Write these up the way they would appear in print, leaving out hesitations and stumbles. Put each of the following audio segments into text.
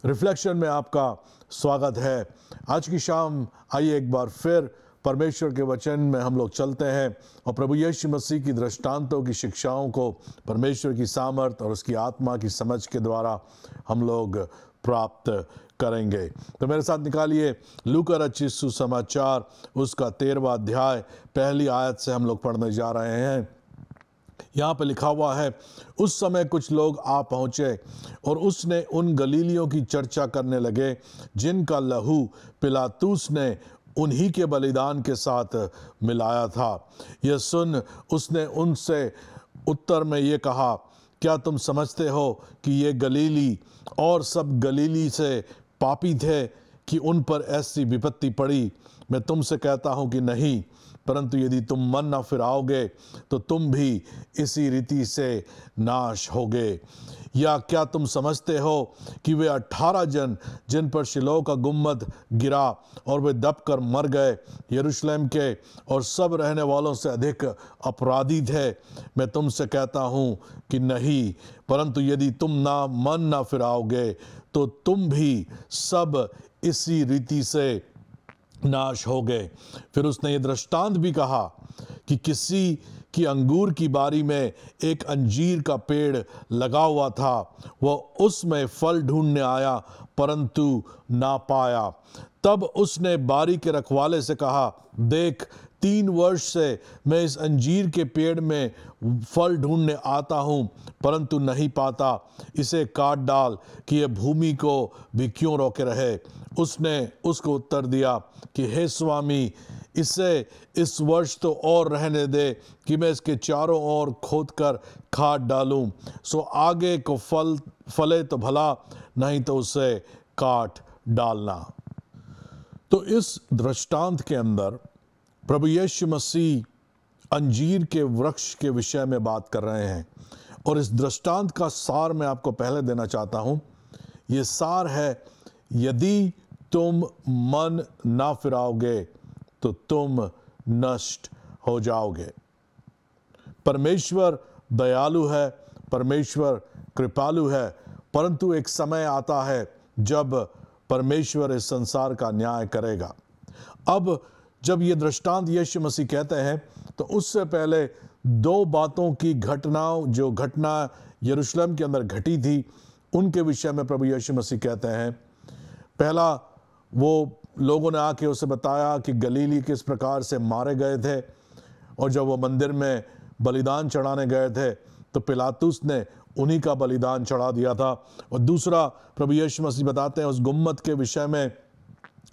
Reflection में आपका स्वागत है। आज की शाम आइए एक बार फिर परमेश्वर के वचन में हम लोग चलते हैं और प्रभु यीशु मसीह की दृष्टांतों की शिक्षाओं को परमेश्वर की सामर्थ और उसकी आत्मा की समझ के द्वारा हम लोग प्राप्त करेंगे। तो मेरे साथ निकालिए लूका रचित सुसमाचार उसका 13वां अध्याय पहली आयत से हम लोग पढ़ने जा रहे हैं। यहाँ पर लिखा हुआ है, उस समय कुछ लोग आ पहुँचे और उसने उन गलीलियों की चर्चा करने लगे जिनका लहू पिलातुस ने उन्हीं के बलिदान के साथ मिलाया था। यह सुन उसने उनसे उत्तर में ये कहा, क्या तुम समझते हो कि ये गलीली और सब गलीली से पापी थे कि उन पर ऐसी विपत्ति पड़ी? मैं तुमसे कहता हूँ कि नहीं, परंतु यदि तुम मन न फिराओगे तो तुम भी इसी रीति से नाश होगे। या क्या तुम समझते हो कि वे 18 जन जिन पर शिलोह का गुम्बद गिरा और वे दबकर मर गए यरूशलेम के और सब रहने वालों से अधिक अपराधी थे? मैं तुमसे कहता हूँ कि नहीं, परंतु यदि तुम मन न फिराओगे तो तुम भी सब इसी रीति से नाश हो गए। फिर उसने ये दृष्टांत भी कहा कि किसी की अंगूर की बारी में एक अंजीर का पेड़ लगा हुआ था। वह उसमें फल ढूंढने आया परंतु ना पाया। तब उसने बारी के रखवाले से कहा, देख, 3 वर्ष से मैं इस अंजीर के पेड़ में फल ढूंढने आता हूँ परंतु नहीं पाता। इसे काट डाल कि यह भूमि को भी क्यों रोके रहे। उसने उसको उत्तर दिया कि हे स्वामी, इसे इस वर्ष तो और रहने दे कि मैं इसके चारों ओर खोद कर खाद डालूं, सो आगे को फले तो भला, नहीं तो उसे काट डालना। तो इस दृष्टांत के अंदर प्रभु यीशु मसीह अंजीर के वृक्ष के विषय में बात कर रहे हैं और इस दृष्टांत का सार मैं आपको पहले देना चाहता हूं। ये सार है, यदि तुम मन ना फिराओगे तो तुम नष्ट हो जाओगे। परमेश्वर दयालु है, परमेश्वर कृपालु है, परंतु एक समय आता है जब परमेश्वर इस संसार का न्याय करेगा। अब जब ये दृष्टांत यीशु मसीह कहते हैं तो उससे पहले 2 बातों की घटना यरूशलेम के अंदर घटी थी, उनके विषय में प्रभु यीशु मसीह कहते हैं। पहला, वो लोगों ने आके उसे बताया कि गलीली किस प्रकार से मारे गए थे और जब वो मंदिर में बलिदान चढ़ाने गए थे तो पिलातुस ने उन्हीं का बलिदान चढ़ा दिया था। और दूसरा, प्रभु यीशु मसीह बताते हैं उस गुम्बद के विषय में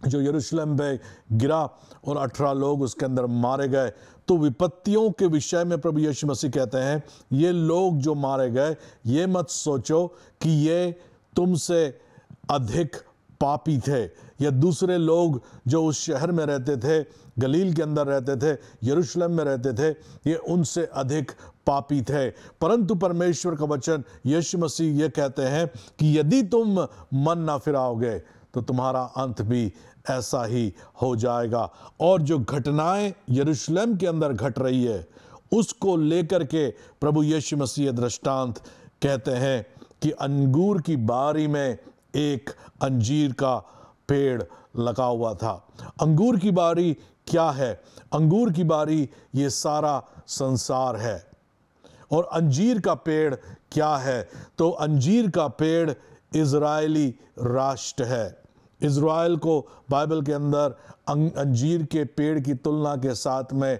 जो यरूशलेम पे गिरा और 18 लोग उसके अंदर मारे गए। तो विपत्तियों के विषय में प्रभु यीशु मसीह कहते हैं, ये लोग जो मारे गए, ये मत सोचो कि ये तुमसे अधिक पापी थे या दूसरे लोग जो उस शहर में रहते थे, गलील के अंदर रहते थे, यरूशलेम में रहते थे, ये उनसे अधिक पापी थे। परंतु परमेश्वर का वचन यीशु मसीह ये कहते हैं कि यदि तुम मन ना फिराओगे तो तुम्हारा अंत भी ऐसा ही हो जाएगा। और जो घटनाएं यरूशलेम के अंदर घट रही है उसको लेकर के प्रभु यीशु मसीह दृष्टांत कहते हैं कि अंगूर की बारी में एक अंजीर का पेड़ लगा हुआ था। अंगूर की बारी क्या है? अंगूर की बारी ये सारा संसार है। और अंजीर का पेड़ क्या है? तो अंजीर का पेड़ इजरायली राष्ट्र है। इजराइल को बाइबल के अंदर अंजीर के पेड़ की तुलना के साथ में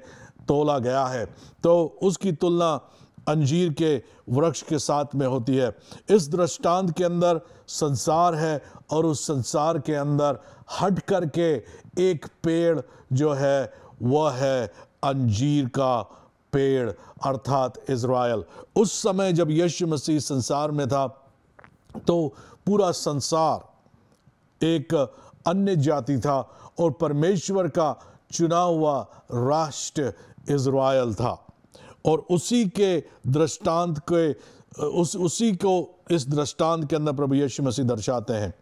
तोला गया है, तो उसकी तुलना अंजीर के वृक्ष के साथ में होती है। इस दृष्टांत के अंदर संसार है और उस संसार के अंदर हट करके एक पेड़ जो है वह है अंजीर का पेड़, अर्थात इजराइल। उस समय जब यीशु मसीह संसार में था तो पूरा संसार एक अन्य जाति था और परमेश्वर का चुना हुआ राष्ट्र इजराइल था। और उसी के दृष्टांत के उसी को इस दृष्टांत के अंदर प्रभु यीशु मसीह दर्शाते हैं।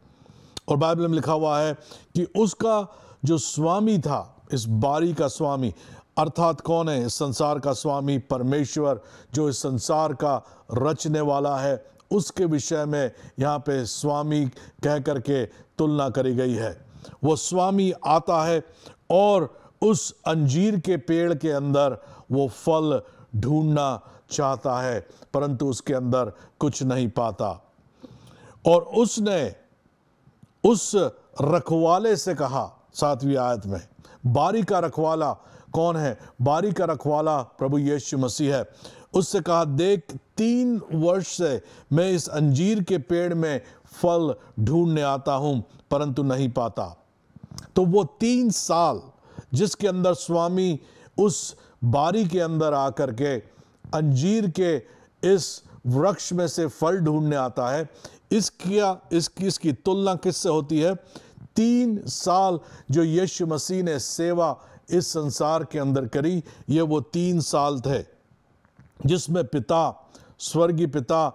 और बाइबल में लिखा हुआ है कि उसका जो स्वामी था, इस बारी का स्वामी अर्थात कौन है? इस संसार का स्वामी परमेश्वर, जो इस संसार का रचने वाला है उसके विषय में यहाँ पे स्वामी कह करके तुलना करी गई है। वो स्वामी आता है और उस अंजीर के पेड़ के अंदर वो फल ढूंढना चाहता है, परंतु उसके अंदर कुछ नहीं पाता। और उसने उस रखवाले से कहा 7वीं आयत में, बारी का रखवाला कौन है? बारी का रखवाला प्रभु यीशु मसीह है। उससे कहा, देख 3 वर्ष से मैं इस अंजीर के पेड़ में फल ढूंढने आता हूं, परंतु नहीं पाता। तो वो 3 साल जिसके अंदर स्वामी उस बारी के अंदर आकर के अंजीर के इस वृक्ष में से फल ढूंढने आता है, इसकी तुलना किससे होती है? 3 साल जो यीशु मसीह ने सेवा इस संसार के अंदर करी, ये वो 3 साल थे जिसमें पिता, स्वर्गीय पिता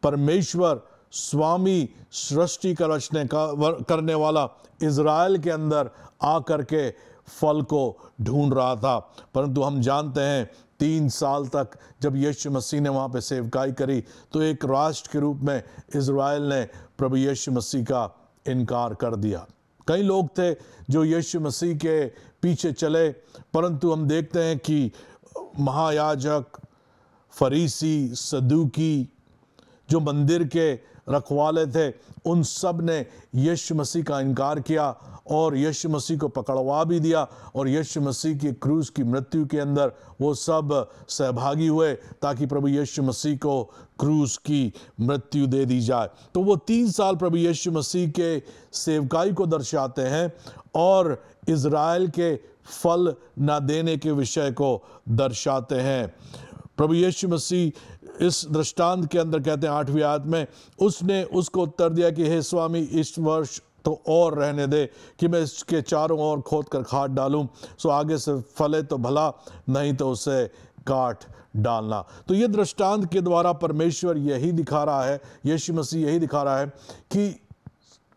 परमेश्वर, स्वामी, सृष्टि का रचने करने वाला इज़राइल के अंदर आकर के फल को ढूंढ रहा था। परंतु हम जानते हैं 3 साल तक जब यीशु मसीह ने वहाँ पे सेवकाई करी, तो एक राष्ट्र के रूप में इज़राइल ने प्रभु यीशु मसीह का इनकार कर दिया। कई लोग थे जो यीशु मसीह के पीछे चले, परंतु हम देखते हैं कि महायाजक, फरीसी, सदूकी, जो मंदिर के रखवाले थे, उन सब ने यीशु मसीह का इनकार किया और यीशु मसीह को पकड़वा भी दिया, और यीशु मसीह की क्रूस की मृत्यु के अंदर वो सब सहभागी हुए ताकि प्रभु यीशु मसीह को क्रूस की मृत्यु दे दी जाए। तो वो 3 साल प्रभु यीशु मसीह के सेवकाई को दर्शाते हैं और इज़राइल के फल ना देने के विषय को दर्शाते हैं। प्रभु यीशु मसीह इस दृष्टांत के अंदर कहते हैं 8वीं आयत में, उसने उसको उत्तर दिया कि हे स्वामी, इस वर्ष तो और रहने दे कि मैं इसके चारों ओर खोद कर खाद डालूं, सो आगे से फले तो भला, नहीं तो उसे काट डालना। तो ये दृष्टांत के द्वारा परमेश्वर यही दिखा रहा है, यीशु मसीह यही दिखा रहा है कि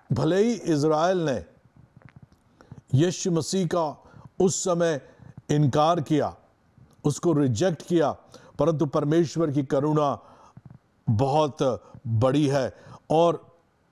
भले ही इज़राइल ने यीशु मसीह का उस समय इनकार किया, उसको रिजेक्ट किया, परंतु परमेश्वर की करुणा बहुत बड़ी है। और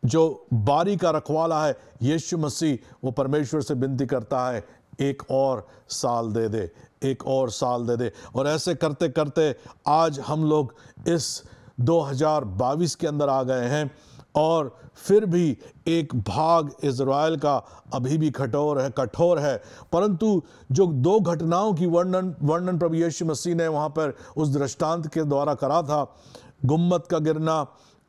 जो बारी का रखवाला है यीशु मसीह, वो परमेश्वर से विनती करता है, एक और साल दे दे, एक और साल दे दे। और ऐसे करते करते आज हम लोग इस 2022 के अंदर आ गए हैं, और फिर भी एक भाग इज़राइल का अभी भी कठोर है। परंतु जो 2 घटनाओं की वर्णन प्रभु यीशु मसीह ने वहाँ पर उस दृष्टांत के द्वारा करा था, गुम्मद का गिरना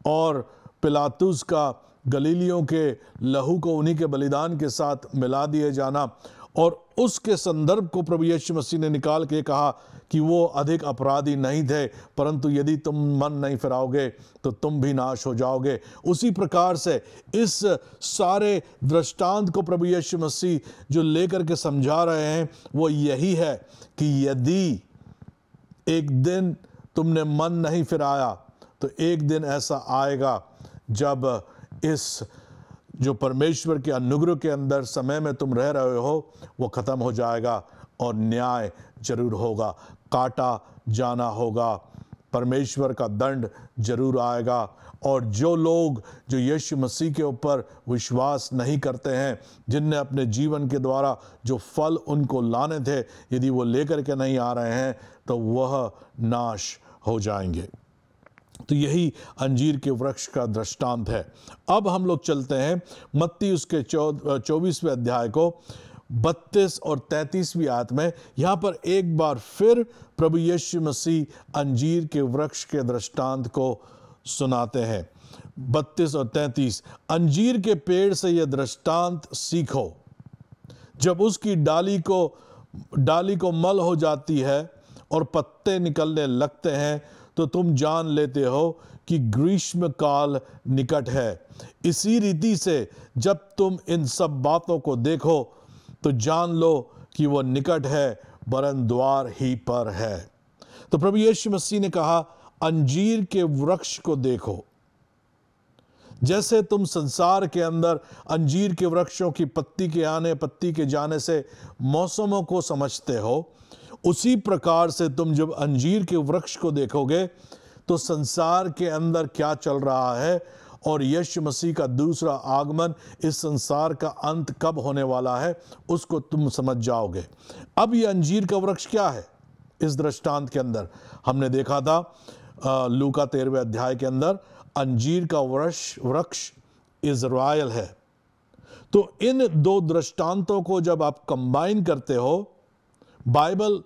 और पिलातुस का गलीलियों के लहू को उन्हीं के बलिदान के साथ मिला दिए जाना, और उसके संदर्भ को प्रभु यीशु मसीह ने निकाल के कहा कि वो अधिक अपराधी नहीं थे, परंतु यदि तुम मन नहीं फिराओगे तो तुम भी नाश हो जाओगे। उसी प्रकार से इस सारे दृष्टांत को प्रभु यीशु मसीह जो लेकर के समझा रहे हैं वो यही है कि यदि एक दिन तुमने मन नहीं फिराया तो एक दिन ऐसा आएगा जब इस जो परमेश्वर के अनुग्रह के अंदर समय में तुम रह रहे हो वो ख़त्म हो जाएगा और न्याय जरूर होगा, काटा जाना होगा, परमेश्वर का दंड जरूर आएगा। और जो लोग जो यीशु मसीह के ऊपर विश्वास नहीं करते हैं, जिनने अपने जीवन के द्वारा जो फल उनको लाने थे, यदि वो लेकर के नहीं आ रहे हैं तो वह नाश हो जाएंगे। तो यही अंजीर के वृक्ष का दृष्टांत है। अब हम लोग चलते हैं मत्ती उसके 24वें अध्याय को 32 और 33वीं आयत में। यहाँ पर एक बार फिर प्रभु यीशु मसीह अंजीर के वृक्ष के दृष्टांत को सुनाते हैं। 32 और 33, अंजीर के पेड़ से यह दृष्टांत सीखो, जब उसकी डाली को मल हो जाती है और पत्ते निकलने लगते हैं तो तुम जान लेते हो कि ग्रीष्म काल निकट है। इसी रीति से जब तुम इन सब बातों को देखो तो जान लो कि वो निकट है, वरन द्वार ही पर है। तो प्रभु यीशु मसीह ने कहा, अंजीर के वृक्ष को देखो। जैसे तुम संसार के अंदर अंजीर के वृक्षों की पत्ती के आने पत्ती के जाने से मौसमों को समझते हो, उसी प्रकार से तुम जब अंजीर के वृक्ष को देखोगे तो संसार के अंदर क्या चल रहा है और यीशु मसीह का दूसरा आगमन, इस संसार का अंत कब होने वाला है, उसको तुम समझ जाओगे। अब ये अंजीर का वृक्ष क्या है? इस दृष्टांत के अंदर हमने देखा था लूका 13वें अध्याय के अंदर अंजीर का वृक्ष इज़राइल है। तो इन दो दृष्टांतों को जब आप कंबाइन करते हो, बाइबल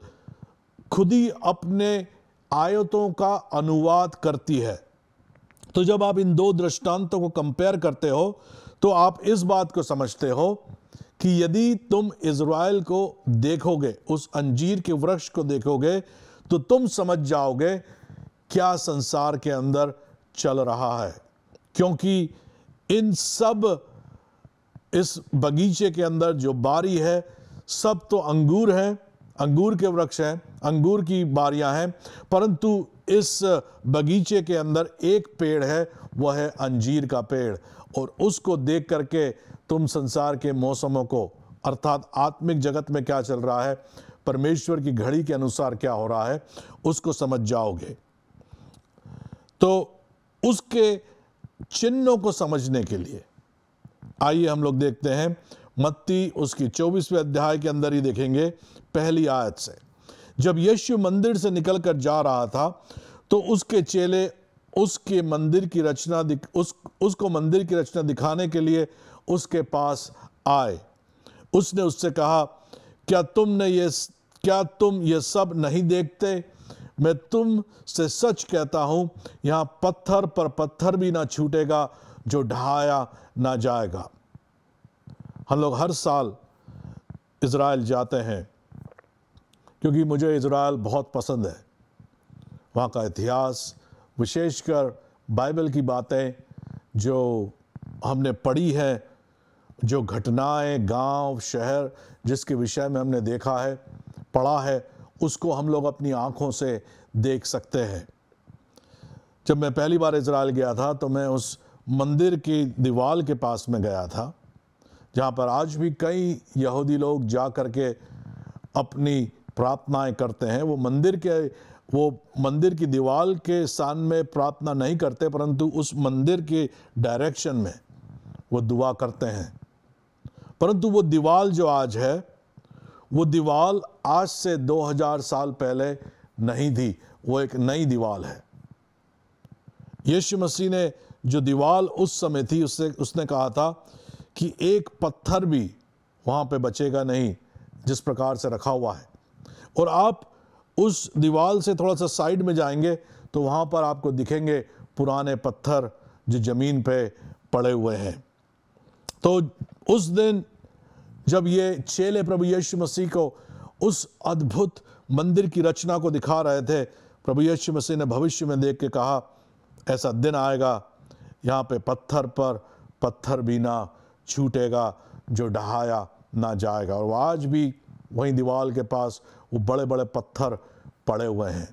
खुद ही अपने आयतों का अनुवाद करती है। तो जब आप इन दो दृष्टांतों को कंपेयर करते हो तो आप इस बात को समझते हो कि यदि तुम इज़राइल को देखोगे, उस अंजीर के वृक्ष को देखोगे, तो तुम समझ जाओगे क्या संसार के अंदर चल रहा है। क्योंकि इन सब, इस बगीचे के अंदर जो बारी है, सब तो अंगूर है, अंगूर के वृक्ष हैं, अंगूर की बारियां हैं, परंतु इस बगीचे के अंदर एक पेड़ है, वह है अंजीर का पेड़। और उसको देख करके तुम संसार के मौसमों को, अर्थात आत्मिक जगत में क्या चल रहा है, परमेश्वर की घड़ी के अनुसार क्या हो रहा है, उसको समझ जाओगे। तो उसके चिन्हों को समझने के लिए आइए हम लोग देखते हैं मत्ती उसकी 24वें अध्याय के अंदर ही देखेंगे पहली आयत से। जब यीशु मंदिर से निकलकर जा रहा था तो उसके चेले उसको मंदिर की रचना दिखाने के लिए उसके पास आए। उसने उससे कहा, क्या तुम ये सब नहीं देखते? मैं तुम से सच कहता हूं, यहां पत्थर पर पत्थर भी ना छूटेगा जो ढहाया ना जाएगा। हम लोग हर साल इज़राइल जाते हैं क्योंकि मुझे इज़राइल बहुत पसंद है। वहाँ का इतिहास, विशेषकर बाइबल की बातें जो हमने पढ़ी है, जो घटनाएं, गांव, शहर जिसके विषय में हमने देखा है, पढ़ा है, उसको हम लोग अपनी आंखों से देख सकते हैं। जब मैं पहली बार इज़राइल गया था तो मैं उस मंदिर की दीवार के पास में गया था, जहाँ पर आज भी कई यहूदी लोग जा करके अपनी प्रार्थनाएं करते हैं। वो मंदिर की दीवार के सामने प्रार्थना नहीं करते, परंतु उस मंदिर के डायरेक्शन में वो दुआ करते हैं। परंतु वो दीवार जो आज है, वो दीवार आज से 2000 साल पहले नहीं थी, वो एक नई दीवार है। यीशु मसीह ने जो दीवार उस समय थी, उसने कहा था कि एक पत्थर भी वहाँ पे बचेगा नहीं, जिस प्रकार से रखा हुआ है। और आप उस दीवार से थोड़ा सा साइड में जाएंगे तो वहाँ पर आपको दिखेंगे पुराने पत्थर जो ज़मीन पे पड़े हुए हैं। तो उस दिन जब ये चेले प्रभु यीशु मसीह को उस अद्भुत मंदिर की रचना को दिखा रहे थे, प्रभु यीशु मसीह ने भविष्य में देख के कहा, ऐसा दिन आएगा यहाँ पे पत्थर पर पत्थर भी ना छूटेगा जो ढहाया ना जाएगा। और आज भी वहीं दीवार के पास वो बड़े बड़े पत्थर पड़े हुए हैं,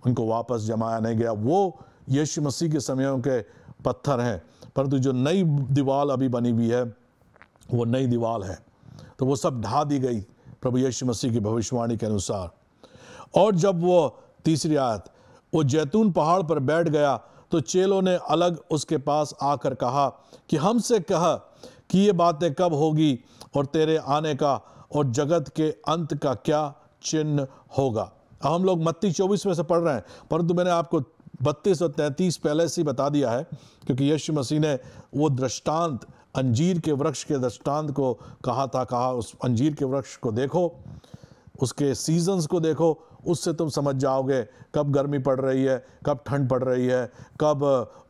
उनको वापस जमाया नहीं गया। वो यीशु मसीह के समयों के पत्थर हैं, परंतु जो नई दीवार अभी बनी हुई है वो नई दीवार है, तो वो सब ढा दी गई प्रभु यीशु मसीह की भविष्यवाणी के अनुसार। और जब वो तीसरी आयत, वो जैतून पहाड़ पर बैठ गया तो चेलों ने अलग उसके पास आकर कहा कि हमसे कह कि ये बातें कब होगी और तेरे आने का और जगत के अंत का क्या चिन्ह होगा। अब हम लोग मत्ती 24 में से पढ़ रहे हैं, परंतु मैंने आपको 32 और 33 पहले से ही बता दिया है, क्योंकि यीशु मसीह ने वो दृष्टांत, अंजीर के वृक्ष के दृष्टांत को कहा उस अंजीर के वृक्ष को देखो, उसके सीजन्स को देखो, उससे तुम समझ जाओगे कब गर्मी पड़ रही है, कब ठंड पड़ रही है, कब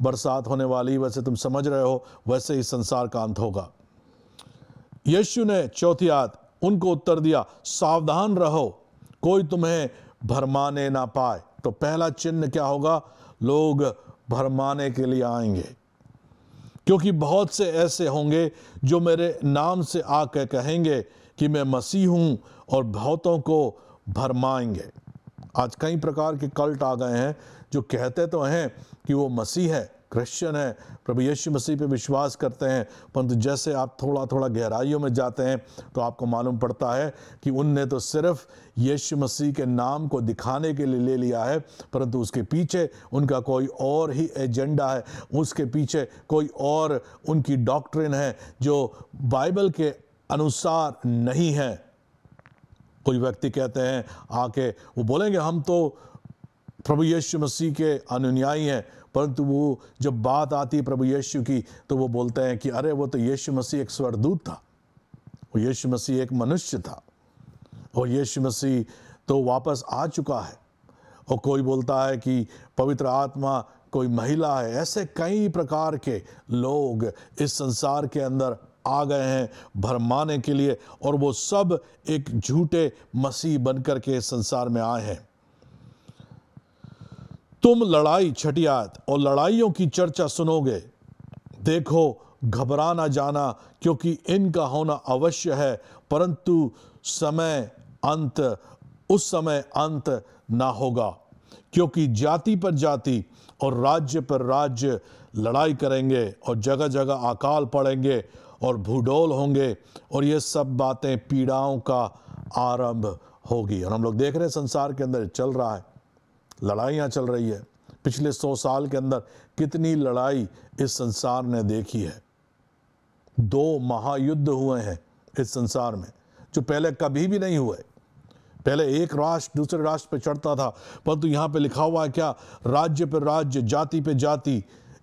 बरसात होने वाली। वैसे तुम समझ रहे हो, वैसे ही संसार का अंत होगा। यीशु ने चौथी आयत उनको उत्तर दिया, सावधान रहो कोई तुम्हें भरमाने ना पाए। तो पहला चिन्ह क्या होगा? लोग भरमाने के लिए आएंगे, क्योंकि बहुत से ऐसे होंगे जो मेरे नाम से आकर कहेंगे कि मैं मसीह हूं और बहुतों को भरमाएंगे। आज कई प्रकार के कल्ट आ गए हैं जो कहते तो हैं कि वो मसीह है, क्रिश्चियन हैं, प्रभु यीशु मसीह पे विश्वास करते हैं, परंतु जैसे आप थोड़ा थोड़ा गहराइयों में जाते हैं तो आपको मालूम पड़ता है कि उनने तो सिर्फ यीशु मसीह के नाम को दिखाने के लिए ले लिया है, परंतु उसके पीछे उनका कोई और ही एजेंडा है, उसके पीछे कोई और उनकी डॉक्ट्रिन है जो बाइबल के अनुसार नहीं है। कोई व्यक्ति कहते हैं आके, वो बोलेंगे हम तो प्रभु यीशु मसीह के अनुयायी हैं, परंतु वो जब बात आती है प्रभु यीशु की तो वो बोलते हैं कि अरे वो तो यीशु मसीह एक स्वर्गदूत था, वो यीशु मसीह एक मनुष्य था, और यीशु मसीह तो वापस आ चुका है। और कोई बोलता है कि पवित्र आत्मा कोई महिला है। ऐसे कई प्रकार के लोग इस संसार के अंदर आ गए हैं भरमाने के लिए, और वो सब एक झूठे मसीह बनकर के इस संसार में आए हैं। तुम लड़ाई, छठी आयत, और लड़ाइयों की चर्चा सुनोगे, देखो घबरा ना जाना, क्योंकि इनका होना अवश्य है, परंतु उस समय अंत ना होगा। क्योंकि जाति पर जाति और राज्य पर राज्य लड़ाई करेंगे, और जगह जगह अकाल पड़ेंगे और भूडोल होंगे, और ये सब बातें पीड़ाओं का आरंभ होगी। और हम लोग देख रहे हैं संसार के अंदर चल रहा है, लड़ाइयाँ चल रही है। पिछले 100 साल के अंदर कितनी लड़ाई इस संसार ने देखी है। 2 महायुद्ध हुए हैं इस संसार में, जो पहले कभी भी नहीं हुए। पहले एक राष्ट्र दूसरे राष्ट्र पे चढ़ता था, परंतु यहाँ पे लिखा हुआ है क्या, राज्य पर राज्य, जाति पे जाति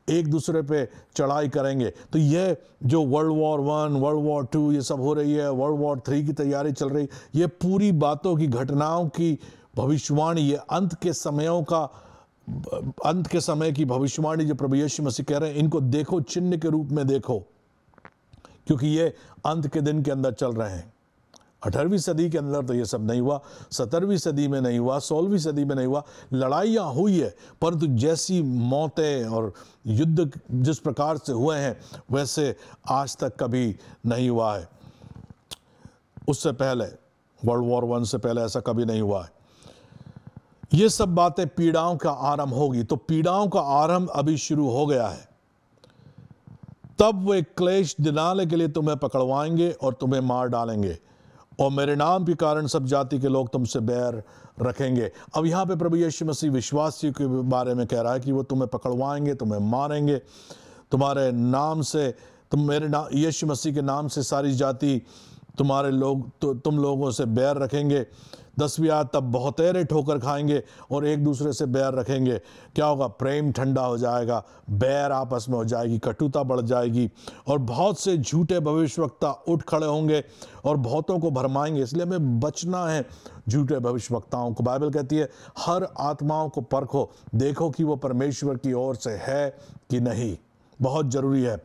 एक दूसरे पे चढ़ाई करेंगे। तो ये जो वर्ल्ड वॉर 1, वर्ल्ड वॉर 2 ये सब हो रही है, वर्ल्ड वॉर 3 की तैयारी चल रही, ये पूरी बातों की, घटनाओं की भविष्यवाणी, ये अंत के समय की भविष्यवाणी जो प्रभु यीशु मसीह कह रहे हैं, इनको देखो, चिन्ह के रूप में देखो, क्योंकि ये अंत के दिन के अंदर चल रहे हैं। 18वीं सदी के अंदर तो ये सब नहीं हुआ, 17वीं सदी में नहीं हुआ, 16वीं सदी में नहीं हुआ। लड़ाइयाँ हुई है, परंतु जैसी मौतें और युद्ध जिस प्रकार से हुए हैं वैसे आज तक कभी नहीं हुआ है। उससे पहले वर्ल्ड वॉर 1 से पहले ऐसा कभी नहीं हुआ है। ये सब बातें पीड़ाओं का आरंभ होगी। तो पीड़ाओं का आरंभ अभी शुरू हो गया है। तब वे क्लेश दिलाने के लिए तुम्हें पकड़वाएंगे और तुम्हें मार डालेंगे, और मेरे नाम के कारण सब जाति के लोग तुमसे बैर रखेंगे। अब यहाँ पे प्रभु यीशु मसीह विश्वासियों के बारे में कह रहा है कि वो तुम्हें पकड़वाएंगे, तुम्हें मारेंगे, तुम्हारे नाम से, यीशु मसीह के नाम से सारी जाति तुम लोगों से बैर रखेंगे। 10वीं आयत, तब बहुतेरे ठोकर खाएंगे और एक दूसरे से बैर रखेंगे। क्या होगा? प्रेम ठंडा हो जाएगा, बैर आपस में हो जाएगी, कटुता बढ़ जाएगी, और बहुत से झूठे भविष्यवक्ता उठ खड़े होंगे और बहुतों को भरमाएंगे। इसलिए हमें बचना है झूठे भविष्यवक्ताओं को। बाइबल कहती है हर आत्माओं को परखो, देखो कि वो परमेश्वर की ओर से है कि नहीं। बहुत जरूरी है।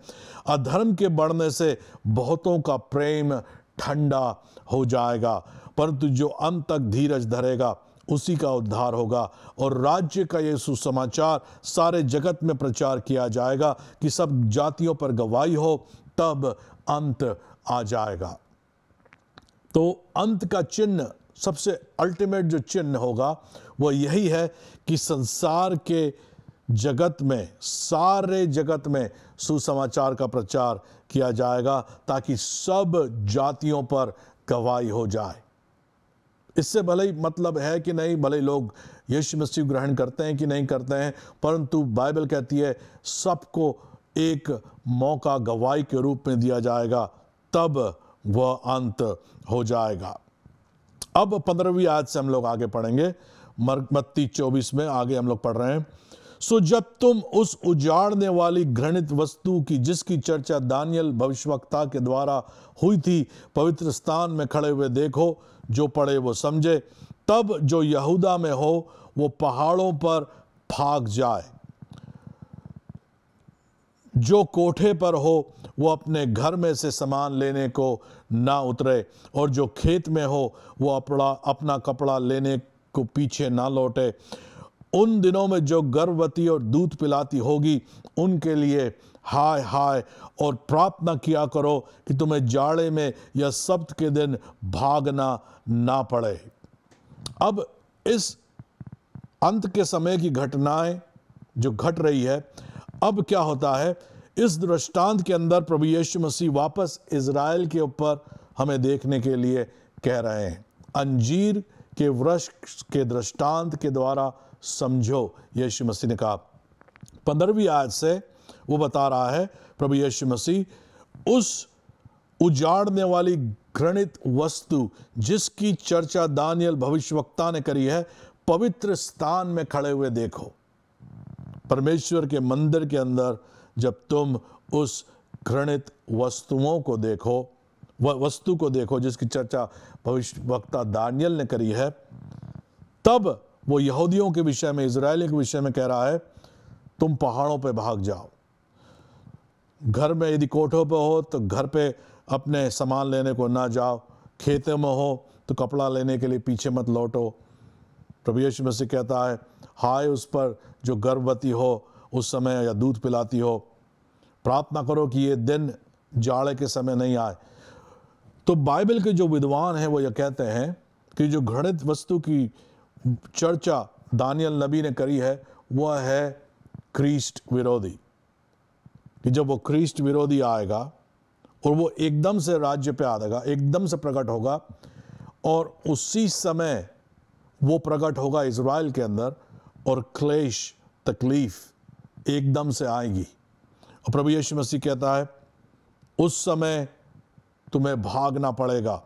अधर्म के बढ़ने से बहुतों का प्रेम ठंडा हो जाएगा, परंतु जो अंत तक धीरज धरेगा उसी का उद्धार होगा। और राज्य का ये सुसमाचार सारे जगत में प्रचार किया जाएगा कि सब जातियों पर गवाही हो, तब अंत आ जाएगा। तो अंत का चिन्ह, सबसे अल्टीमेट जो चिन्ह होगा वो यही है कि संसार के जगत में, सारे जगत में सुसमाचार का प्रचार किया जाएगा, ताकि सब जातियों पर गवाही हो जाए। इससे भले ही मतलब है कि नहीं, भले लोग यीशु मसीह ग्रहण करते हैं कि नहीं करते हैं, परंतु बाइबल कहती है सबको एक मौका गवाही के रूप में दिया जाएगा, तब वह अंत हो जाएगा। अब 15वीं आयत से हम लोग आगे पढ़ेंगे। मत्ती 24 में आगे हम लोग पढ़ रहे हैं। सो जब तुम उस उजाड़ने वाली घृणित वस्तु की, जिसकी चर्चा दानियल भविष्यवक्ता के द्वारा हुई थी, पवित्र स्थान में खड़े हुए देखो, जो पढ़े वो समझे। तब जो यहूदा में हो वो पहाड़ों पर भाग जाए, जो कोठे पर हो वो अपने घर में से सामान लेने को ना उतरे, और जो खेत में हो वो अपना कपड़ा लेने को पीछे ना लौटे। उन दिनों में जो गर्भवती और दूध पिलाती होगी उनके लिए हाय हाय, और प्रार्थना किया करो कि तुम्हें जाड़े में या सब्त के दिन भागना ना पड़े। अब इस अंत के समय की घटनाएं जो घट रही है, अब क्या होता है, इस दृष्टांत के अंदर प्रभु यीशु मसीह वापस इज़राइल के ऊपर हमें देखने के लिए कह रहे हैं। अंजीर के वृक्ष के दृष्टांत के द्वारा समझो, यीशु मसीह ने कहा। 15वीं आयत से वो बता रहा है प्रभु यीशु मसीह उस उजाड़ने वाली घृणित वस्तु जिसकी चर्चा दानियल भविष्यवक्ता ने करी है, पवित्र स्थान में खड़े हुए देखो। परमेश्वर के मंदिर के अंदर जब तुम उस घृणित वस्तुओं को देखो, वस्तु को देखो जिसकी चर्चा भविष्यवक्ता दानियल ने करी है, तब वो यहूदियों के विषय में, इजरायलियों के विषय में कह रहा है, तुम पहाड़ों पे भाग जाओ। घर में यदि कोठों पे हो तो घर पे अपने सामान लेने को ना जाओ, खेतों में हो तो कपड़ा लेने के लिए पीछे मत लौटो। प्रभु यीशु मसीह कहता है, हाय उस पर जो गर्भवती हो उस समय या दूध पिलाती हो, प्रार्थना करो कि ये दिन जाड़े के समय नहीं आए। तो बाइबल के जो विद्वान हैं वो ये कहते हैं कि जो घृणित वस्तु की चर्चा दानियल नबी ने करी है वह है ख्रीष्ट विरोधी, कि जब वो ख्रीष्ट विरोधी आएगा और वो एकदम से राज्य पे आएगा, एकदम से प्रकट होगा, और उसी समय वो प्रकट होगा इज़राइल के अंदर, और क्लेश, तकलीफ एकदम से आएगी। और प्रभु यीशु मसीह कहता है उस समय तुम्हें भागना पड़ेगा।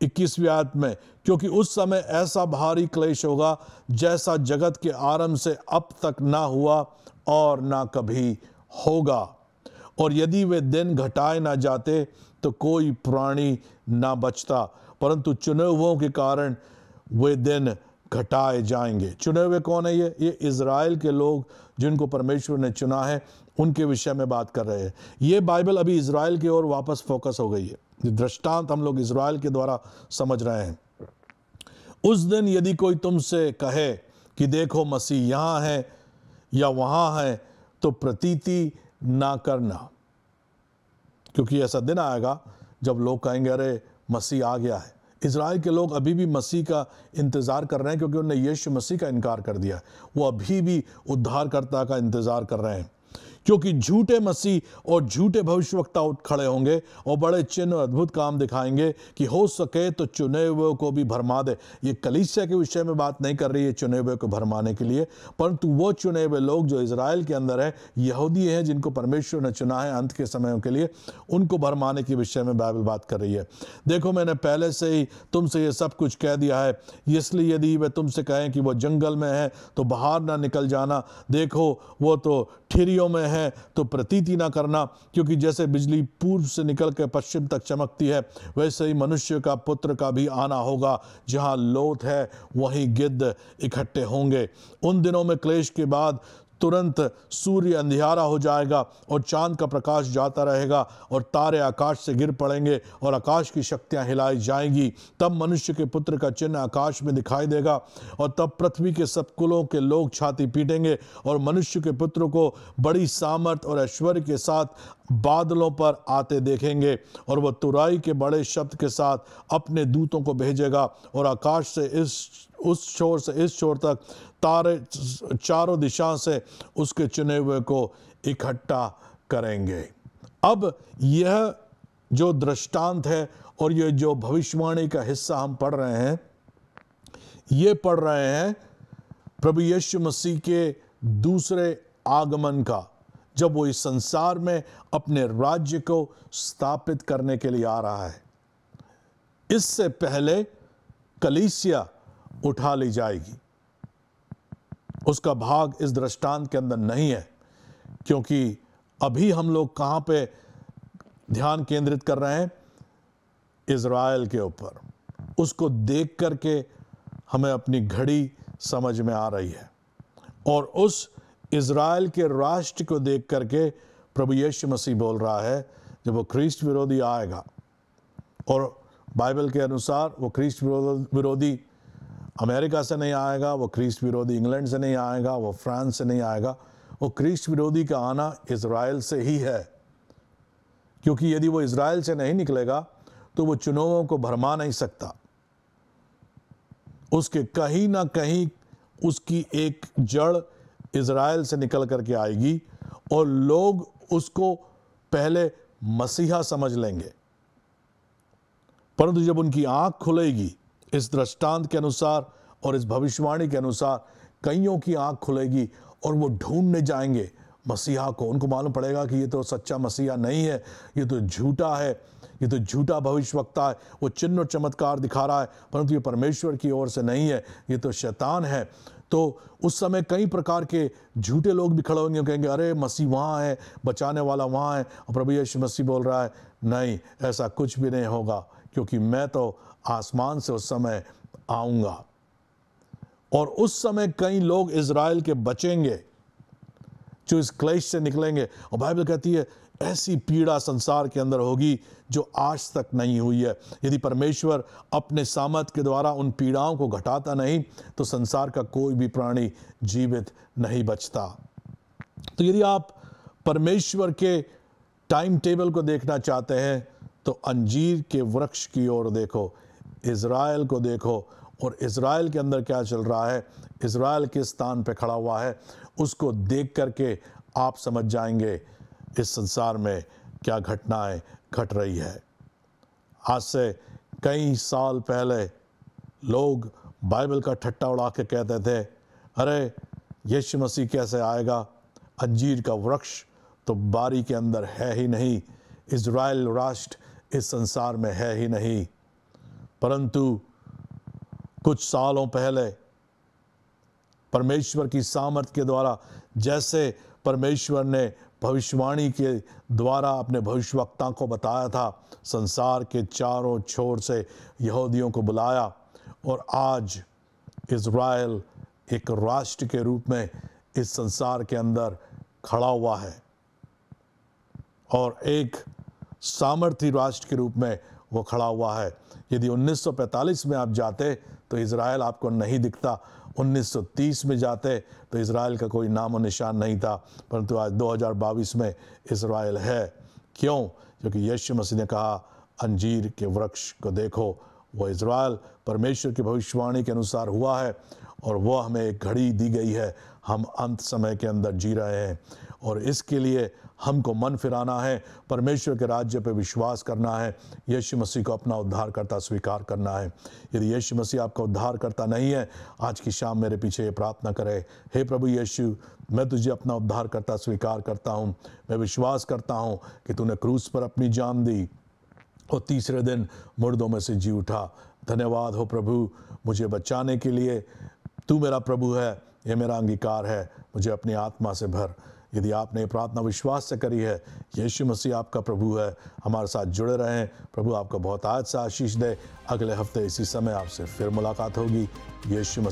21वीं आयत में, क्योंकि उस समय ऐसा भारी क्लेश होगा जैसा जगत के आरंभ से अब तक ना हुआ और ना कभी होगा, और यदि वे दिन घटाए ना जाते तो कोई प्राणी ना बचता, परंतु चुने हुओं के कारण वे दिन घटाए जाएंगे। चुने हुए कौन है? ये इज़राइल के लोग जिनको परमेश्वर ने चुना है, उनके विषय में बात कर रहे हैं। ये बाइबल अभी इज़राइल की ओर वापस फोकस हो गई है। दृष्टांत हम लोग इज़राइल के द्वारा समझ रहे हैं। उस दिन यदि कोई तुमसे कहे कि देखो मसीह यहाँ है या वहाँ है, तो प्रतीति ना करना, क्योंकि ऐसा दिन आएगा जब लोग कहेंगे अरे मसीह आ गया है। इज़राइल के लोग अभी भी मसीह का इंतज़ार कर रहे हैं, क्योंकि उन्होंने यीशु मसीह का इनकार कर दिया। वो अभी भी उद्धारकर्ता का इंतज़ार कर रहे हैं, क्योंकि झूठे मसीह और झूठे भविष्यवक्ता उठ खड़े होंगे और बड़े चिन्ह और अद्भुत काम दिखाएंगे कि हो सके तो चुने हुए को भी भरमा दे। ये कलीसिया के विषय में बात नहीं कर रही है चुने हुए को भरमाने के लिए, परंतु वो चुने हुए लोग जो इज़राइल के अंदर है, यहूदी हैं, जिनको परमेश्वर ने चुना है अंत के समयों के लिए, उनको भरमाने के विषय में बाइबल बात कर रही है। देखो मैंने पहले से ही तुमसे ये सब कुछ कह दिया है, इसलिए यदि वे तुमसे कहें कि वो जंगल में है तो बाहर ना निकल जाना, देखो वो तो ठिरियों में है तो प्रतीति ना करना, क्योंकि जैसे बिजली पूर्व से निकल के पश्चिम तक चमकती है, वैसे ही मनुष्य का पुत्र का भी आना होगा। जहां लोथ है वहीं गिद्ध इकट्ठे होंगे। उन दिनों में क्लेश के बाद तुरंत सूर्य अंधियारा हो जाएगा और चांद का प्रकाश जाता रहेगा और तारे आकाश से गिर पड़ेंगे और आकाश की शक्तियां हिलाई जाएंगी। तब मनुष्य के पुत्र का चिन्ह आकाश में दिखाई देगा और तब पृथ्वी के सब कुलों के लोग छाती पीटेंगे और मनुष्य के पुत्र को बड़ी सामर्थ और ऐश्वर्य के साथ बादलों पर आते देखेंगे, और वह तुराई के बड़े शब्द के साथ अपने दूतों को भेजेगा और आकाश से उस छोर से इस छोर तक तारे चारों दिशा से उसके चुने हुए को इकट्ठा करेंगे। अब यह जो दृष्टांत है और ये जो भविष्यवाणी का हिस्सा हम पढ़ रहे हैं, ये पढ़ रहे हैं प्रभु यीशु मसीह के दूसरे आगमन का, जब वो इस संसार में अपने राज्य को स्थापित करने के लिए आ रहा है। इससे पहले कलीसिया उठा ली जाएगी। उसका भाग इस दृष्टांत के अंदर नहीं है, क्योंकि अभी हम लोग कहां पे ध्यान केंद्रित कर रहे हैं? इज़राइल के ऊपर। उसको देख करके हमें अपनी घड़ी समझ में आ रही है, और उस इज़राइल के राष्ट्र को देख करके प्रभु यीशु मसीह बोल रहा है, जब वो ख्रीष्ट विरोधी आएगा, और बाइबल के अनुसार वो ख्रीष्ट विरोधी अमेरिका से नहीं आएगा, वो ख्रीष्ट विरोधी इंग्लैंड से नहीं आएगा, वो फ्रांस से नहीं आएगा, वो ख्रीष्ट विरोधी का आना इज़राइल से ही है। क्योंकि यदि वो इज़राइल से नहीं निकलेगा तो वो चुनावों को भरमा नहीं सकता। उसके कहीं ना कहीं उसकी एक जड़ इज़राइल से निकल करके आएगी और लोग उसको पहले मसीहा समझ लेंगे, परंतु जब उनकी आंख खुलेगी इस दृष्टांत के अनुसार और इस भविष्यवाणी के अनुसार, कईयों की आंख खुलेगी और वो ढूंढने जाएंगे मसीहा को। उनको मालूम पड़ेगा कि ये तो सच्चा मसीहा नहीं है, ये तो झूठा है, ये तो झूठा भविष्यवक्ता है, वो चिन्ह और चमत्कार दिखा रहा है परंतु ये परमेश्वर की ओर से नहीं है, ये तो शैतान है। तो उस समय कई प्रकार के झूठे लोग भी खड़े होंगे, कहेंगे अरे मसीह वहाँ है, बचाने वाला वहाँ है, और प्रभु यीशु मसीह बोल रहा है नहीं, ऐसा कुछ भी नहीं होगा, क्योंकि मैं तो आसमान से उस समय आऊँगा। और उस समय कई लोग इज़राइल के बचेंगे जो इस क्लेश से निकलेंगे। और बाइबल कहती है ऐसी पीड़ा संसार के अंदर होगी जो आज तक नहीं हुई है। यदि परमेश्वर अपने सामर्थ के द्वारा उन पीड़ाओं को घटाता नहीं तो संसार का कोई भी प्राणी जीवित नहीं बचता। तो यदि आप परमेश्वर के टाइम टेबल को देखना चाहते हैं तो अंजीर के वृक्ष की ओर देखो, इज़राइल को देखो, और इज़राइल के अंदर क्या चल रहा है, इज़राइल किस स्थान पे खड़ा हुआ है, उसको देख करके आप समझ जाएंगे इस संसार में क्या घटनाएं घट रही है। आज से कई साल पहले लोग बाइबल का ठट्टा उड़ा के कहते थे अरे यीशु मसीह कैसे आएगा, अंजीर का वृक्ष तो बारी के अंदर है ही नहीं, इज़राइल राष्ट्र इस संसार में है ही नहीं। परंतु कुछ सालों पहले परमेश्वर की सामर्थ के द्वारा, जैसे परमेश्वर ने भविष्यवाणी के द्वारा अपने भविष्यवक्ता को बताया था, संसार के चारों छोर से यहूदियों को बुलाया और आज इज़राइल एक राष्ट्र के रूप में इस संसार के अंदर खड़ा हुआ है और एक सामर्थी राष्ट्र के रूप में वो खड़ा हुआ है। यदि 1945 में आप जाते तो इज़राइल आपको नहीं दिखता, 1930 में जाते तो इज़राइल का कोई नामो निशान नहीं था, परंतु आज 2022 में इज़राइल है। क्यों? क्योंकि यीशु मसीह ने कहा अंजीर के वृक्ष को देखो, वो इज़राइल परमेश्वर की भविष्यवाणी के अनुसार हुआ है और वो हमें एक घड़ी दी गई है। हम अंत समय के अंदर जी रहे हैं और इसके लिए हमको मन फिराना है, परमेश्वर के राज्य पे विश्वास करना है, यीशु मसीह को अपना उद्धारकर्ता स्वीकार करना है। यदि यीशु मसीह आपका उद्धारकर्ता नहीं है, आज की शाम मेरे पीछे ये प्रार्थना करें, हे प्रभु यीशु, मैं तुझे अपना उद्धारकर्ता स्वीकार करता हूँ। मैं विश्वास करता हूँ कि तूने क्रूस पर अपनी जान दी और तीसरे दिन मुर्दों में से जी उठा। धन्यवाद हो प्रभु मुझे बचाने के लिए। तू मेरा प्रभु है, ये मेरा अंगीकार है, मुझे अपनी आत्मा से भर। यदि आपने ये प्रार्थना विश्वास से करी है, यीशु मसीह आपका प्रभु है, हमारे साथ जुड़े रहें। प्रभु आपका बहुत आज से आशीष दे। अगले हफ्ते इसी समय आपसे फिर मुलाकात होगी। यीशु मसीह